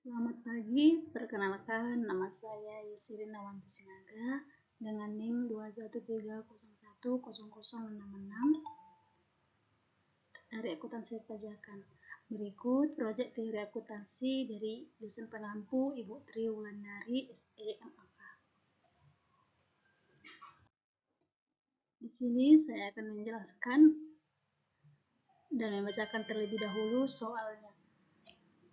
Selamat pagi, perkenalkan nama saya Yusri Nawanti Sinaga dengan NIM 213010066 dari akuntansi pajakan. Berikut proyek teori akuntansi dari dosen penampu Ibu Tri Wulandari SEMAK. Di sini saya akan menjelaskan dan membacakan terlebih dahulu soalnya.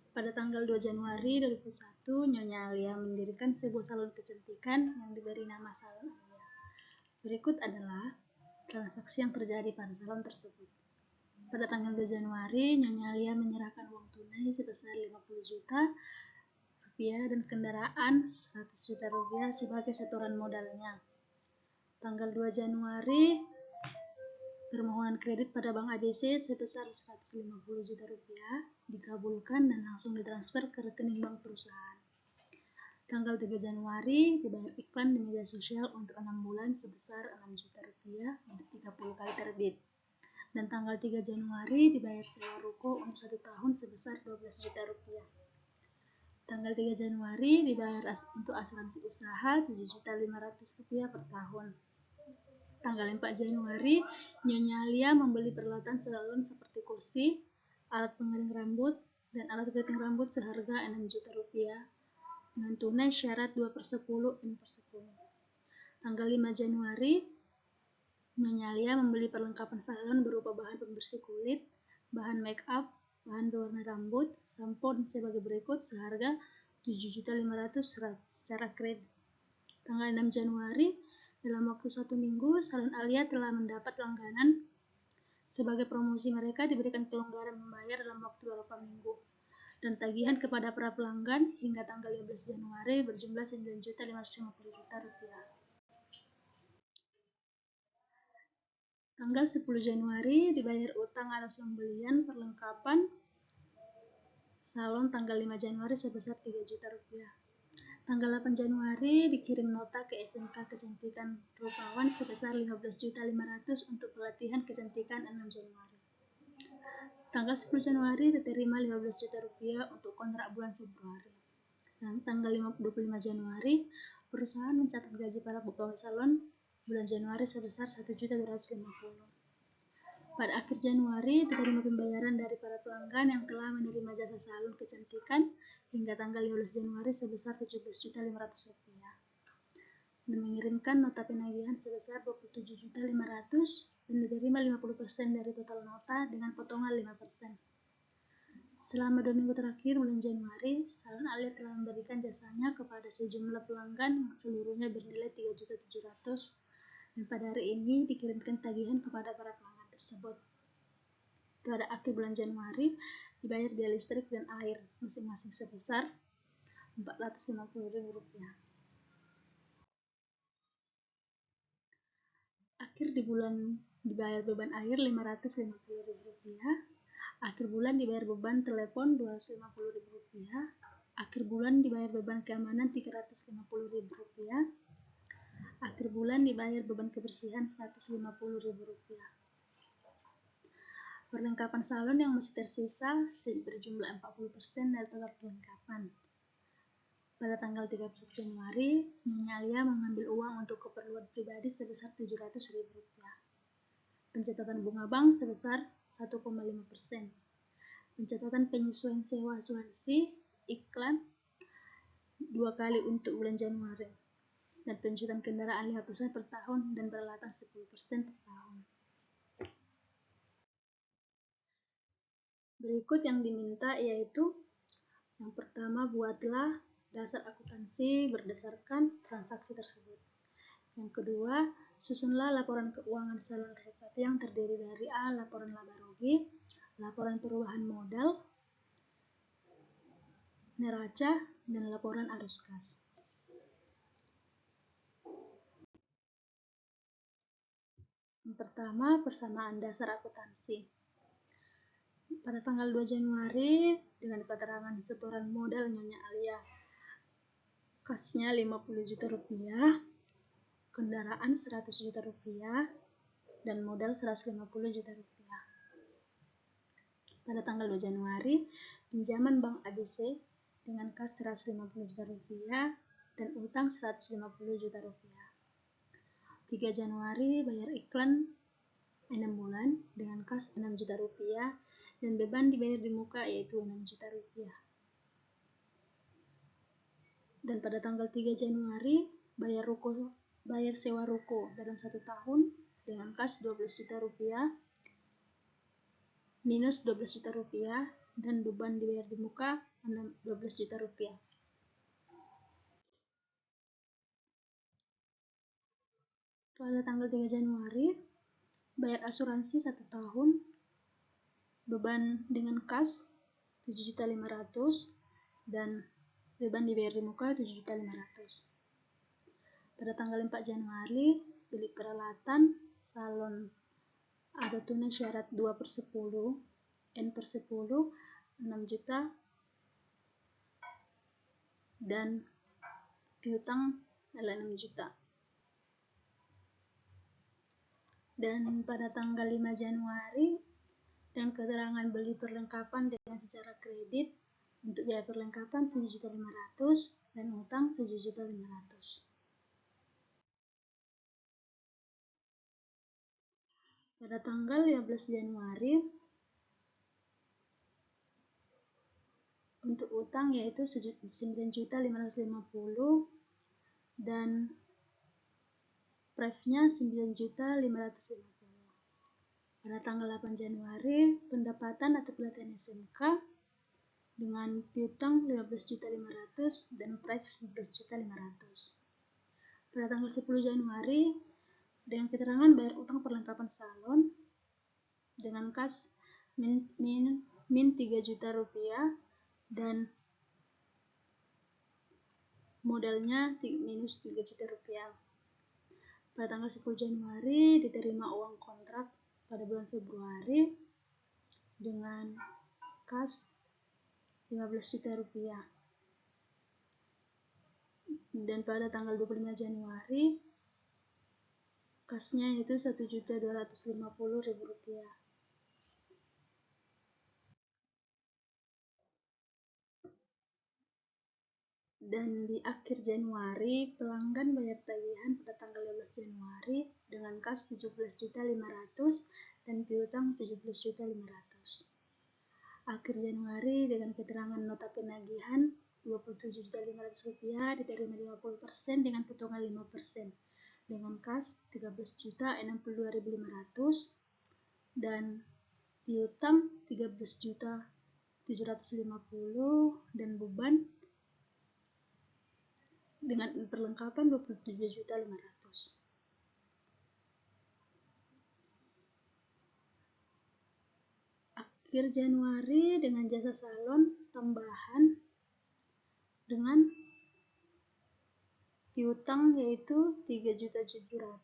Pada tanggal 2 Januari 2001, Nyonya Alia mendirikan sebuah salon kecantikan yang diberi nama Salon Alia. Berikut adalah transaksi yang terjadi pada salon tersebut. Pada tanggal 2 Januari, Nyonya Alia menyerahkan uang tunai sebesar 50 juta rupiah dan kendaraan 100 juta rupiah sebagai setoran modalnya. Tanggal 2 Januari, permohonan kredit pada Bank ABC sebesar 150 juta rupiah dikabulkan dan langsung ditransfer ke rekening bank perusahaan. Tanggal 3 Januari dibayar iklan di media sosial untuk 6 bulan sebesar 6 juta rupiah untuk 30 kali terbit. Dan tanggal 3 Januari dibayar sewa ruko untuk 1 tahun sebesar 12 juta rupiah. Tanggal 3 Januari dibayar untuk asuransi usaha 7.500 rupiah per tahun. Tanggal 4 Januari, Nyonya Alia membeli peralatan salon seperti kursi, alat pengering rambut, dan alat keriting rambut seharga 6 juta rupiah dengan tunai syarat 2/10 N/10. Tanggal 5 Januari, Nyonya Alia membeli perlengkapan salon berupa bahan pembersih kulit, bahan make up, bahan pewarna rambut, sampo, dan sebagai berikut seharga 7.500.000 secara kredit. Tanggal 6 Januari, dalam waktu 1 minggu, Salon Alia telah mendapat langganan. Sebagai promosi mereka diberikan kelonggaran membayar dalam waktu 8 minggu. Dan tagihan kepada para pelanggan hingga tanggal 15 Januari berjumlah 9.550 juta rupiah. Tanggal 10 Januari dibayar utang atas pembelian perlengkapan salon tanggal 5 Januari sebesar 3 juta rupiah. Tanggal 8 Januari dikirim nota ke SMK Kecantikan Rupawan sebesar 15.500.000 untuk pelatihan kecantikan 6 Januari. Tanggal 10 Januari diterima 15 juta rupiah untuk kontrak bulan Februari. Dan tanggal 25 Januari perusahaan mencatat gaji para pegawai salon bulan Januari sebesar 1.250.000. Pada akhir Januari diterima pembayaran dari para pelanggan yang telah menerima jasa salon kecantikan hingga tanggal 15 Januari sebesar 17.500.000 rupiah dan mengirimkan nota penagihan sebesar 27.500.000 dan diterima 50% dari total nota dengan potongan 5%. Selama 2 minggu terakhir bulan Januari, Salon Alia telah memberikan jasanya kepada sejumlah pelanggan yang seluruhnya bernilai 3.700.000 dan pada hari ini dikirimkan tagihan kepada para pelanggan tersebut. Pada akhir bulan Januari dibayar biaya listrik dan air masing-masing sebesar 450.000 rupiah. Akhir di bulan dibayar beban air 550.000 rupiah. Akhir bulan dibayar beban telepon 250.000 rupiah. Akhir bulan dibayar beban keamanan 350.000 rupiah. Akhir bulan dibayar beban kebersihan 150.000 rupiah. Perlengkapan salon yang masih tersisa berjumlah 40% dari total perlengkapan. Pada tanggal 31 Januari, Nyonya Alia mengambil uang untuk keperluan pribadi sebesar 700.000 rupiah. Pencatatan bunga bank sebesar 1,5%. Pencatatan penyesuaian sewa asuransi iklan 2 kali untuk bulan Januari. Dan penjualan kendaraan 5% per tahun dan peralatan 10% per tahun. Berikut yang diminta yaitu yang pertama, buatlah dasar akuntansi berdasarkan transaksi tersebut. Yang kedua, susunlah laporan keuangan salon Rasati yang terdiri dari A. Laporan laba rugi, laporan perubahan modal, neraca, dan laporan arus kas. Yang pertama, persamaan dasar akuntansi. Pada tanggal 2 Januari, dengan keterangan setoran modal Nyonya Alia, kasnya 50 juta rupiah, kendaraan 100 juta rupiah, dan modal 150 juta rupiah. Pada tanggal 2 Januari, pinjaman Bank ABC dengan kas 150 juta rupiah dan utang 150 juta rupiah. 3 Januari bayar iklan 6 bulan dengan kas 6 juta rupiah dan beban dibayar di muka yaitu 6 juta rupiah. Dan pada tanggal 3 Januari bayar sewa ruko dalam 1 tahun dengan kas 12 juta rupiah minus 12 juta rupiah dan beban dibayar di muka 12 juta rupiah. Pada tanggal 3 Januari bayar asuransi 1 tahun beban dengan kas 7.500.000 dan beban dibayar di muka 7.500.000. Pada tanggal 4 Januari beli peralatan salon ada tunai syarat 2/10 N/10 6 juta dan piutang adalah 6 juta. Dan pada tanggal 5 Januari dan keterangan beli perlengkapan dengan secara kredit untuk biaya perlengkapan 7.500.000 dan utang 7.500.000. Pada tanggal 15 Januari untuk utang yaitu 9.550.000 dan pref-nya 9.550.000. Pada tanggal 8 Januari pendapatan atau pelatihan SMK dengan piutang 15.500.000 dan pref 15.500.000. Pada tanggal 10 Januari dengan keterangan bayar utang perlengkapan salon dengan kas min 3 juta rupiah dan modalnya minus 3 juta rupiah. Pada tanggal 10 Januari diterima uang kontrak pada bulan Februari dengan kas 15 juta rupiah. Dan pada tanggal 25 Januari kasnya itu 1.250.000 rupiah. Dan di akhir Januari pelanggan bayar tagihan pada tanggal 15 Januari dengan kas 17.500.000 dan piutang 17.500.000. Akhir Januari dengan keterangan nota penagihan 27.500 rupiah diterima 50% dengan potongan 5% dengan kas 13.062.500 dan piutang 13.750 dan beban dengan perlengkapan 27.500. Akhir Januari dengan jasa salon tambahan dengan piutang yaitu 3.700.000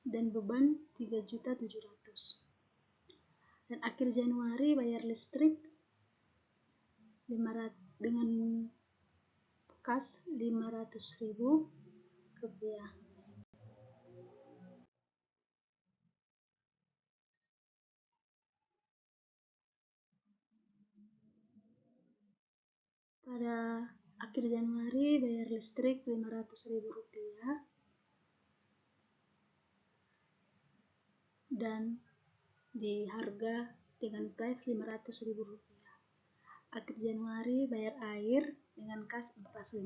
dan beban 3.700.000. Dan akhir Januari bayar listrik dengan kas 500.000 rupiah. Pada akhir Januari bayar listrik 500.000 rupiah dan di harga dengan pref 500.000 rupiah. Akhir Januari bayar air dengan kas 450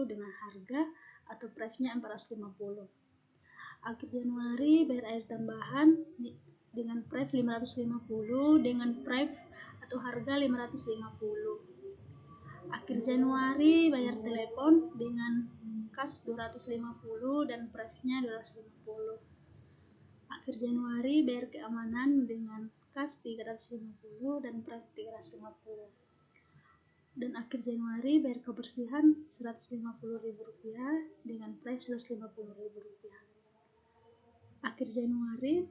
dengan harga atau prefnya 450. Akhir Januari bayar air tambahan dengan pref 550 dengan pref atau harga 550. Akhir Januari bayar telepon dengan kas 250 dan prefnya 250. Akhir Januari bayar keamanan dengan kas 350 dan pref 350. Dan akhir Januari bayar kebersihan 150.000 rupiah dengan pref 150.000 rupiah. Akhir Januari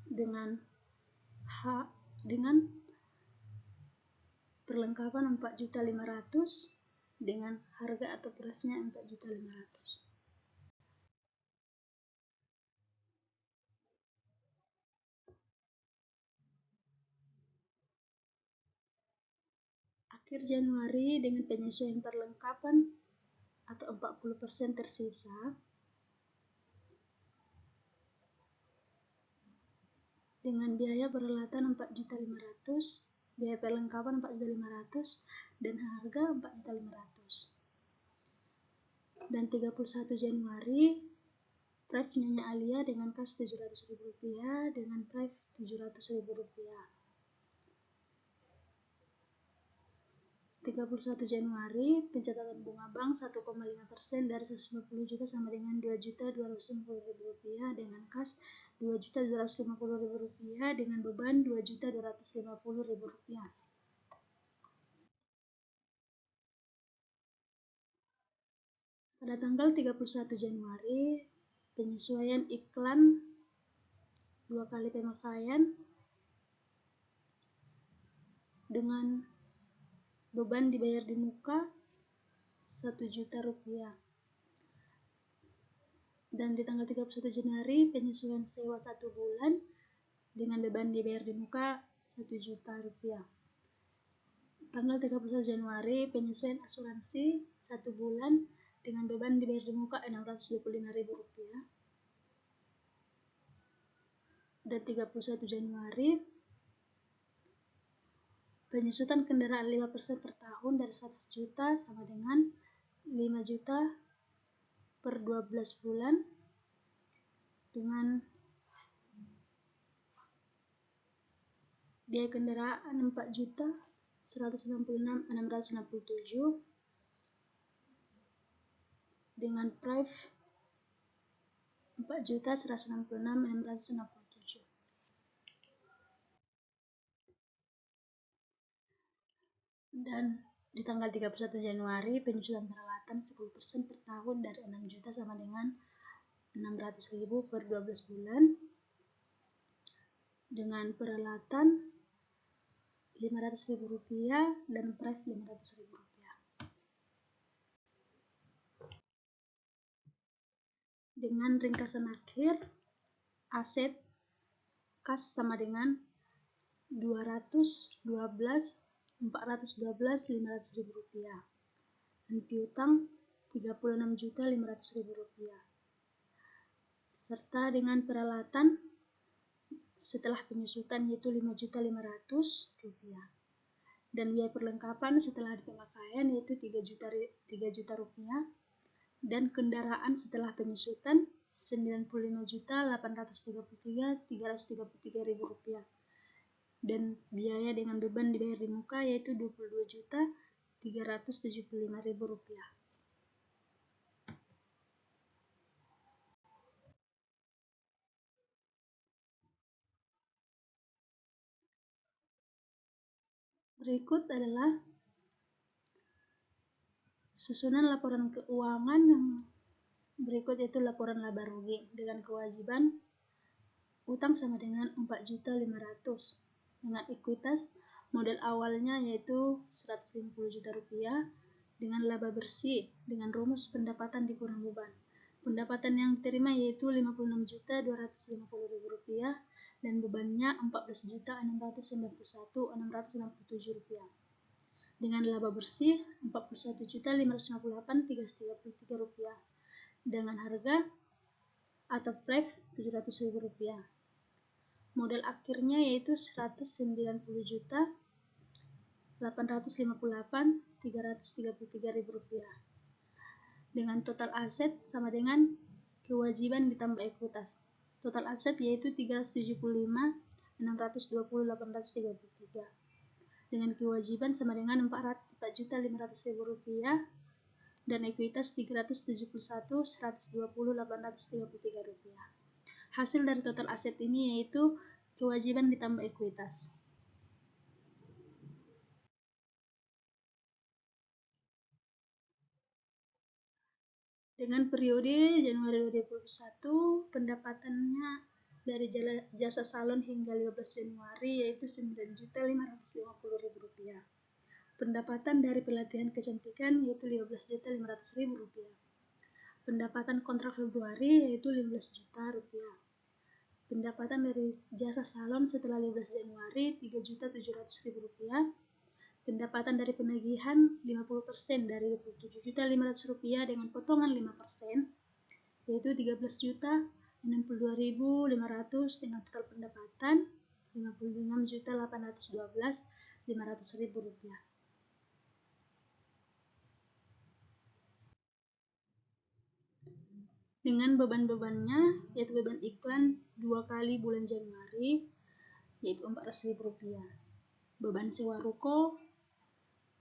dengan perlengkapan 4.500.000 dengan harga atau prefnya 4.500.000. akhir Januari dengan penyesuaian perlengkapan atau 40% tersisa, dengan biaya peralatan 4.500.000, biaya perlengkapan 4.500.000, dan harga 4.500.000. Dan 31 Januari, Prive Nyonya Alia dengan kas Rp700.000 dengan Prive Rp700.000. 31 Januari, pencatatan bunga bank 1,5% dari 150 juta sama dengan Rp2.250.000 dengan kas Rp2.250.000 dengan beban Rp2.250.000. Pada tanggal 31 Januari, penyesuaian iklan 2 kali pemakaian dengan beban dibayar di muka Rp1 juta. Dan di tanggal 31 Januari, penyesuaian sewa 1 bulan dengan beban dibayar di muka Rp1 juta. Tanggal 31 Januari, penyesuaian asuransi 1 bulan dengan beban dibayar di muka Rp625.000. Dan 31 Januari, penyusutan kendaraan 5% per tahun dari 100 juta sama dengan 5 juta per 12 bulan dengan biaya kendaraan 4.166.667 dengan Prive 4.166.667. Dan di tanggal 31 Januari, penyusutan peralatan 10% per tahun dari 6 juta sama dengan 600.000 per 12 bulan dengan peralatan Rp500.000 dan Prive Rp500.000. Dengan ringkasan akhir, aset kas sama dengan Rp212.412.500.000 dan piutang Rp36.500.000 serta dengan peralatan setelah penyusutan yaitu Rp5.500.000 dan biaya perlengkapan setelah pemakaian yaitu Rp3 juta dan kendaraan setelah penyusutan Rp95.833.333 dan biaya dengan beban dibayar di muka yaitu Rp22.375.000. Berikut adalah susunan laporan keuangan yang berikut, yaitu laporan laba rugi dengan kewajiban utang sama dengan Rp4.500.000 dengan ekuitas modal awalnya yaitu Rp150 juta dengan laba bersih dengan rumus pendapatan dikurang beban. Pendapatan yang diterima yaitu Rp56.250.000 dan bebannya Rp14.691.667 dengan laba bersih Rp41.558.333 dengan harga atau Prive Rp700.000. Modal akhirnya yaitu Rp109.858.333 dengan total aset sama dengan kewajiban ditambah ekuitas. Total aset yaitu Rp375.620.833 dengan kewajiban sama dengan Rp4.500.000 dan ekuitas Rp371.120.833. Hasil dari total aset ini yaitu kewajiban ditambah ekuitas. Dengan periode Januari 2021, pendapatannya dari jasa salon hingga 15 Januari yaitu Rp9.550.000. Pendapatan dari pelatihan kecantikan yaitu Rp15.500.000. Pendapatan kontrak Februari yaitu Rp15 juta. Pendapatan dari jasa salon setelah 15 Januari Rp3.700.000. Pendapatan dari penagihan 50% dari Rp27.500.000 dengan potongan 5%, yaitu Rp13.062.500 dengan total pendapatan Rp56.812.500. Dengan beban-bebannya, yaitu beban iklan 2 kali bulan Januari, yaitu Rp400.000. Beban sewa ruko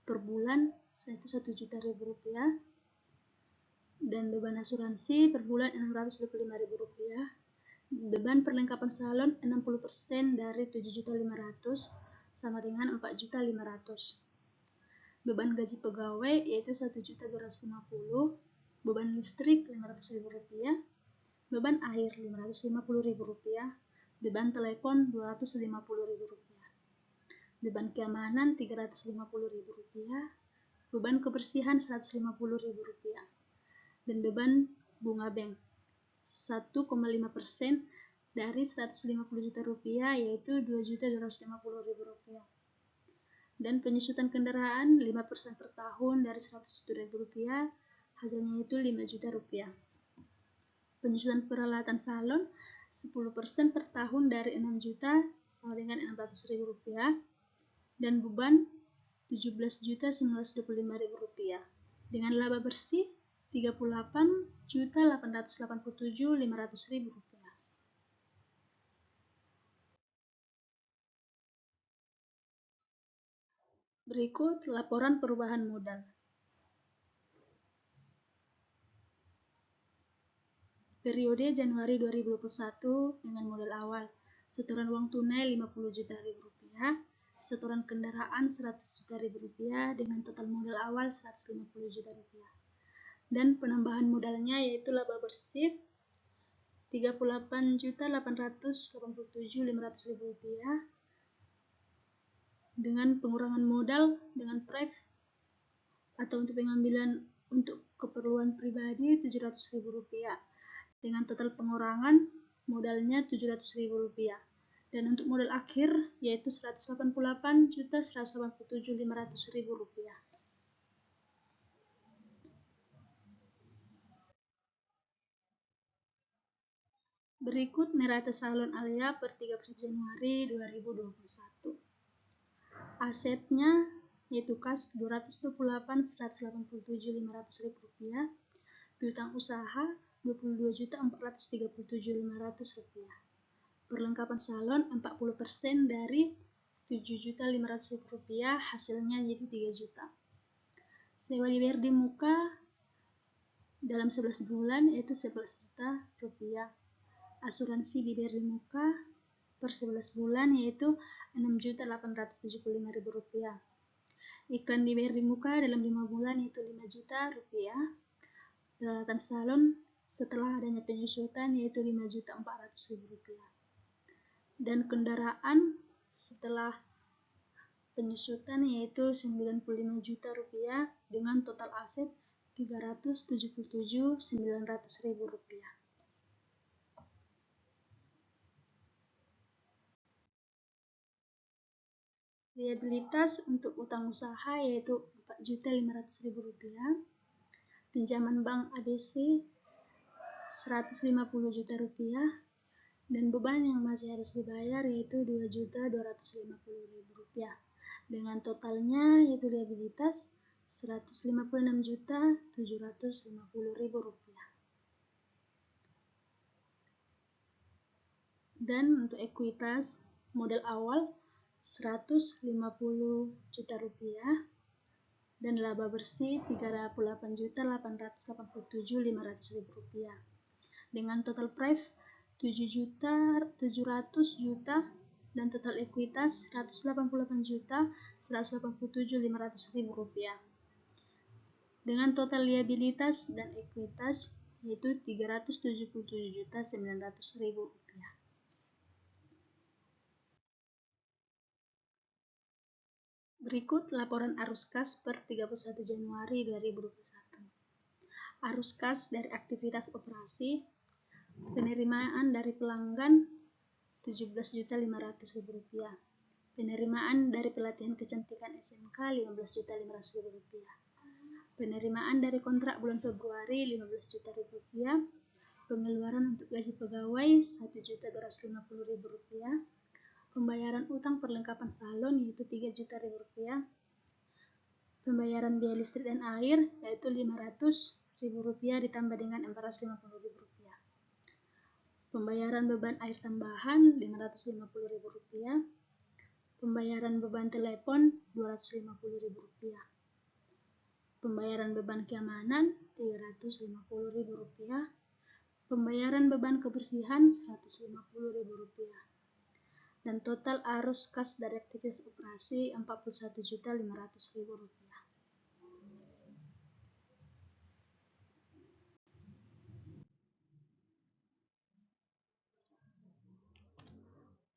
per bulan yaitu Rp1.000.000, dan beban asuransi per bulan Rp625.000. Beban perlengkapan salon 60% dari Rp7.500.000 sama dengan Rp4.500.000. Beban gaji pegawai yaitu Rp1.250.000, beban listrik Rp500.000, beban air Rp550.000, beban telepon Rp250.000, beban keamanan Rp350.000, beban kebersihan Rp150.000, dan beban bunga bank 1,5% dari Rp150.000 yaitu Rp2.250.000. Dan penyusutan kendaraan 5% per tahun dari Rp100.000, hasilnya itu Rp5.000.000. Penyusutan peralatan salon 10% per tahun dari Rp6 juta sama dengan Rp600.000, dan beban Rp17.925.000 dengan laba bersih Rp38.887.500. Berikut laporan perubahan modal. Periode Januari 2021 dengan modal awal setoran uang tunai Rp50 juta, setoran kendaraan Rp100 juta dengan total modal awal Rp150 juta, dan penambahan modalnya yaitu laba bersih Rp38.887.500 dengan pengurangan modal dengan pref atau untuk pengambilan untuk keperluan pribadi Rp700.000 dengan total pengurangan modalnya Rp700.000, dan untuk modal akhir yaitu Rp188.187.500. Berikut neraca salon Alia per 31 Januari 2021. Asetnya yaitu kas Rp228.187.500, piutang usaha Rp22.437.500. Perlengkapan salon 40% dari Rp7.500.000, hasilnya jadi Rp3 juta. Sewa dibayar di muka dalam 11 bulan yaitu Rp11 juta. Asuransi dibayar di muka per 11 bulan yaitu Rp6.875.000. Iklan dibayar di muka dalam 5 bulan yaitu Rp5 juta. Peralatan salon setelah adanya penyusutan yaitu Rp5.400.000. Dan kendaraan setelah penyusutan yaitu Rp95 juta dengan total aset Rp377.900.000. Liabilitas untuk utang usaha yaitu Rp4.500.000, pinjaman bank ABC Rp150 juta, dan beban yang masih harus dibayar yaitu Rp2.250.000. Dengan totalnya yaitu liabilitas Rp156.750.000. Dan untuk ekuitas modal awal Rp150 juta dan laba bersih Rp38.887.500 dengan total pref Rp7.700.000 dan total ekuitas Rp188.187.500 dengan total liabilitas dan ekuitas yaitu Rp377.900. Berikut laporan arus kas per 31 Januari 2021. Arus kas dari aktivitas operasi, penerimaan dari pelanggan Rp17.500.000, Penerimaan dari pelatihan kecantikan SMK Rp15.500.000. Penerimaan dari kontrak bulan Februari Rp15 juta. Pengeluaran untuk gaji pegawai Rp1.250.000. Pembayaran utang perlengkapan salon yaitu Rp3 juta. Pembayaran biaya listrik dan air yaitu Rp500.000 ditambah dengan Rp450.000. Pembayaran beban air tambahan Rp550.000. Pembayaran beban telepon Rp250.000. Pembayaran beban keamanan Rp350.000. Pembayaran beban kebersihan Rp150.000. Dan total arus kas dari aktivitas operasi Rp41.500.000.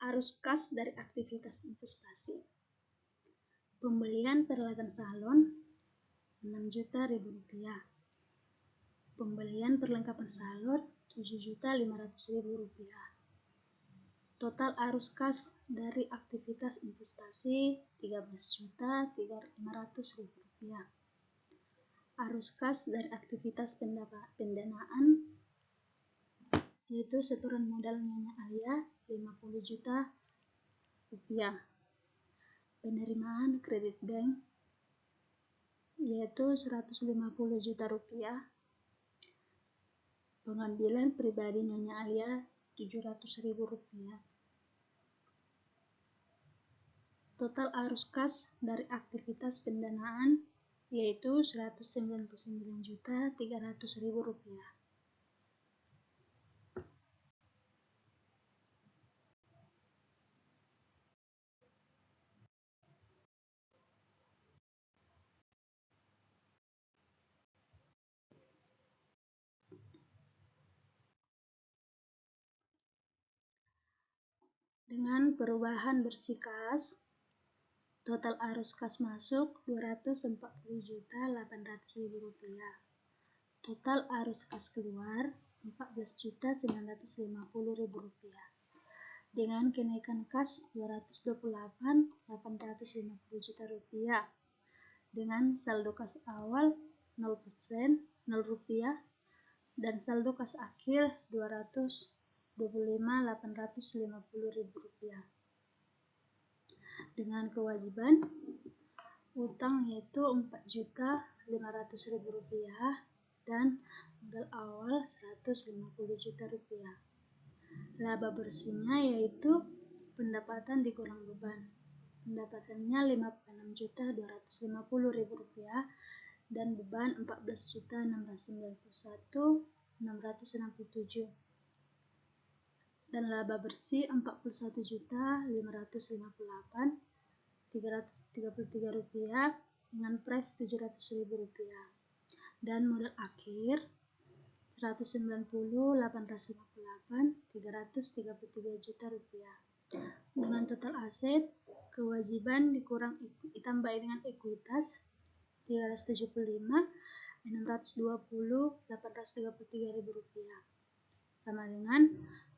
Arus kas dari aktivitas investasi. Pembelian peralatan salon Rp6 juta. Pembelian perlengkapan salon Rp7.500.000. Total arus kas dari aktivitas investasi Rp13.500.000. Arus kas dari aktivitas pendanaan yaitu setoran modal Nyonya Alia Rp50 juta. Penerimaan kredit bank yaitu Rp150 juta. Pengambilan pribadi Nyonya Alia Rp700.000. Total arus kas dari aktivitas pendanaan yaitu Rp199.300.000. Dengan perubahan bersih kas, total arus kas masuk Rp240.800.000. Total arus kas keluar Rp14.950.000. Dengan kenaikan kas Rp228.850 juta. Dengan saldo kas awal 0%, Rp0, dan saldo kas akhir Rp225.850.000. Dengan kewajiban utang yaitu Rp4.500.000 dan modal awal Rp150 juta. Laba bersihnya yaitu pendapatan dikurang beban. Pendapatannya Rp56.250.000 dan beban Rp14.691.667. Dan laba bersih Rp41.558.333 dengan pref Rp700.000 dan modal akhir Rp190.858.333 juta. Dengan total aset kewajiban ditambah dengan ekuitas Rp375.620.833 sama dengan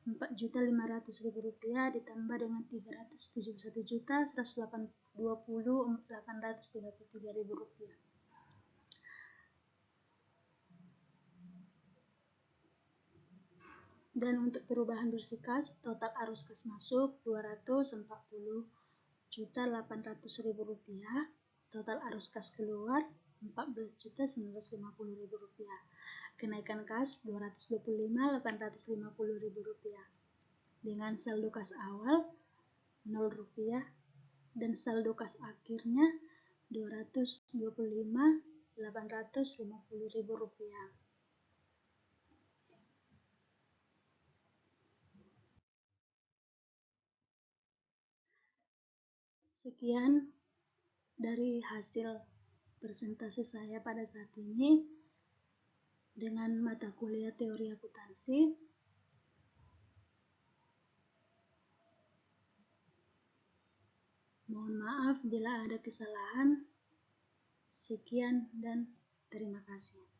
Rp4.500.000 ditambah dengan Rp371.120.833. Dan untuk perubahan bersih kas, total arus kas masuk Rp240.800.000. Total arus kas keluar Rp14.950.000. Kenaikan kas Rp225.850.000. Dengan saldo kas awal Rp0 dan saldo kas akhirnya Rp225.850.000. Sekian dari hasil presentasi saya pada saat ini dengan mata kuliah teori akuntansi. Mohon maaf bila ada kesalahan. Sekian dan terima kasih.